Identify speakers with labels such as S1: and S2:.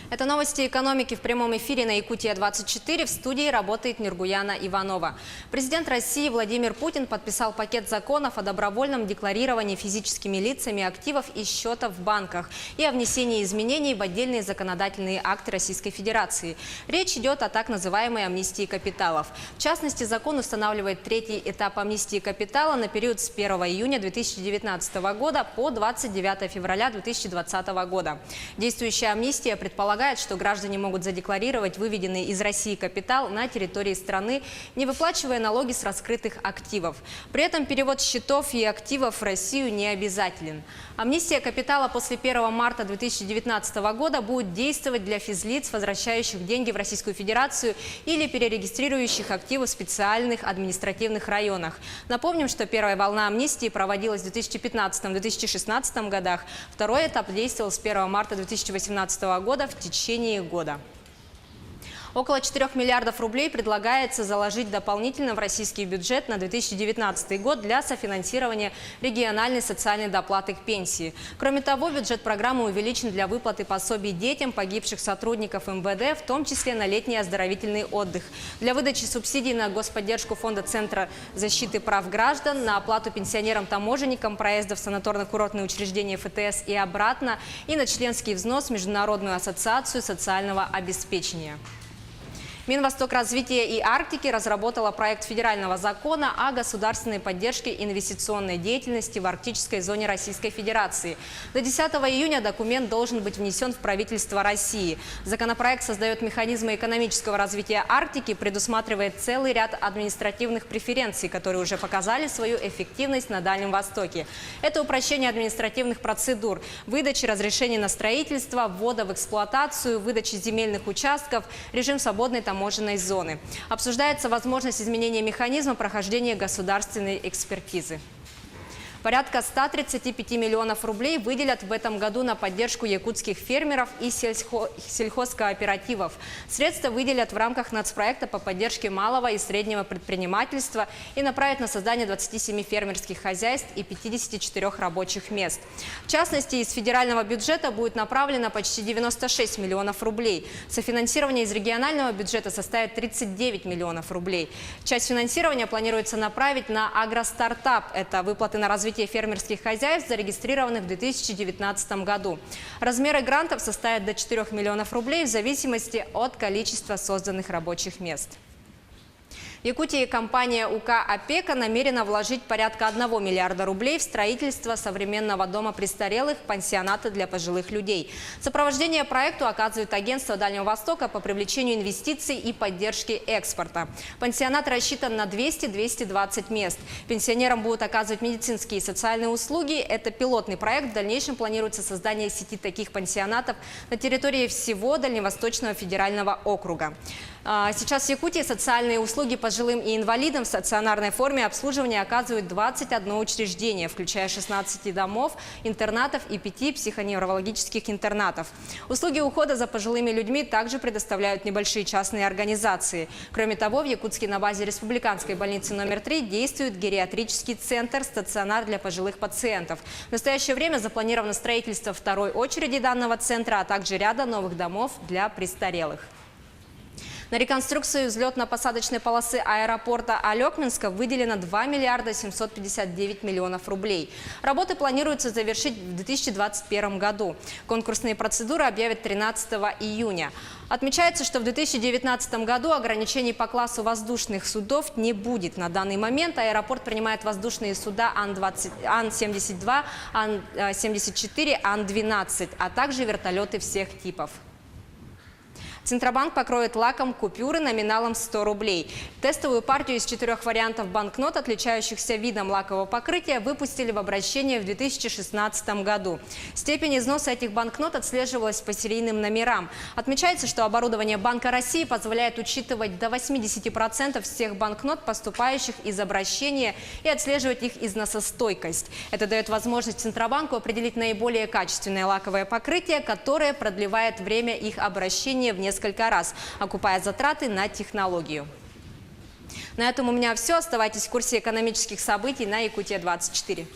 S1: Это новости экономики в прямом эфире на Якутия-24. В студии работает Нургуяна Иванова. Президент России Владимир Путин подписал пакет законов о добровольном декларировании физическими лицами активов и счетов в банках и о внесении изменений в отдельные законодательные акты Российской Федерации. Речь идет о так называемой амнистии капиталов. В частности, закон устанавливает третий этап амнистии капитала на период с 1 июня 2019 года по 29 февраля 2020 года. Действующая амнистия предполагает, что граждане могут задекларировать выведенный из России капитал на территории страны, не выплачивая налоги с раскрытых активов. При этом перевод счетов и активов в Россию не обязателен. Амнистия капитала после 1 марта 2019 года будет действовать для физлиц, возвращающих деньги в Российскую Федерацию или перерегистрирующих активы в специальных административных районах. Напомним, что первая волна амнистии проводилась в 2015-2016 годах. Второй этап действовал с 1 марта 2018 года в течение года. Около 4 миллиардов рублей предлагается заложить дополнительно в российский бюджет на 2019 год для софинансирования региональной социальной доплаты к пенсии. Кроме того, бюджет программы увеличен для выплаты пособий детям погибших сотрудников МВД, в том числе на летний оздоровительный отдых, для выдачи субсидий на господдержку Фонда Центра защиты прав граждан, на оплату пенсионерам-таможенникам проездов в санаторно-курортные учреждения ФТС и обратно, и на членский взнос в Международную ассоциацию социального обеспечения. Минвостокразвития и Арктики разработала проект федерального закона о государственной поддержке инвестиционной деятельности в арктической зоне Российской Федерации. До 10 июня документ должен быть внесен в правительство России. Законопроект создает механизмы экономического развития Арктики, предусматривает целый ряд административных преференций, которые уже показали свою эффективность на Дальнем Востоке. Это упрощение административных процедур, выдачи разрешений на строительство, ввода в эксплуатацию, выдачи земельных участков, режим свободной таможенной зоны. Обсуждается возможность изменения механизма прохождения государственной экспертизы. Порядка 135 миллионов рублей выделят в этом году на поддержку якутских фермеров и сельхозкооперативов. Средства выделят в рамках нацпроекта по поддержке малого и среднего предпринимательства и направят на создание 27 фермерских хозяйств и 54 рабочих мест. В частности, из федерального бюджета будет направлено почти 96 миллионов рублей. Софинансирование из регионального бюджета составит 39 миллионов рублей. Часть финансирования планируется направить на агростартап. Это выплаты на развитие фермерских хозяйств, зарегистрированных в 2019 году. Размеры грантов составят до 4 миллионов рублей в зависимости от количества созданных рабочих мест. В Якутии компания УК «Опека» намерена вложить порядка 1 миллиарда рублей в строительство современного дома престарелых, пансионата для пожилых людей. Сопровождение проекту оказывает агентство Дальнего Востока по привлечению инвестиций и поддержке экспорта. Пансионат рассчитан на 200-220 мест. Пенсионерам будут оказывать медицинские и социальные услуги. Это пилотный проект. В дальнейшем планируется создание сети таких пансионатов на территории всего Дальневосточного федерального округа. Сейчас в Якутии социальные услуги пожилым и инвалидам в стационарной форме обслуживания оказывают 21 учреждение, включая 16 домов, интернатов и 5 психоневрологических интернатов. Услуги ухода за пожилыми людьми также предоставляют небольшие частные организации. Кроме того, в Якутске на базе Республиканской больницы номер 3 действует гериатрический центр «Стационар для пожилых пациентов». В настоящее время запланировано строительство второй очереди данного центра, а также ряда новых домов для престарелых. На реконструкцию взлетно-посадочной полосы аэропорта Алекминска выделено 2 миллиарда 759 миллионов рублей. Работы планируется завершить в 2021 году. Конкурсные процедуры объявят 13 июня. Отмечается, что в 2019 году ограничений по классу воздушных судов не будет. На данный момент аэропорт принимает воздушные суда Ан-72, Ан-74, Ан-12, а также вертолеты всех типов. Центробанк покроет лаком купюры номиналом 100 рублей. Тестовую партию из 4 вариантов банкнот, отличающихся видом лакового покрытия, выпустили в обращение в 2016 году. Степень износа этих банкнот отслеживалась по серийным номерам. Отмечается, что оборудование Банка России позволяет учитывать до 80% всех банкнот, поступающих из обращения, и отслеживать их износостойкость. Это дает возможность Центробанку определить наиболее качественное лаковое покрытие, которое продлевает время их обращения в несколько раз, окупая затраты на технологию. На этом у меня все. Оставайтесь в курсе экономических событий на Якутия-24.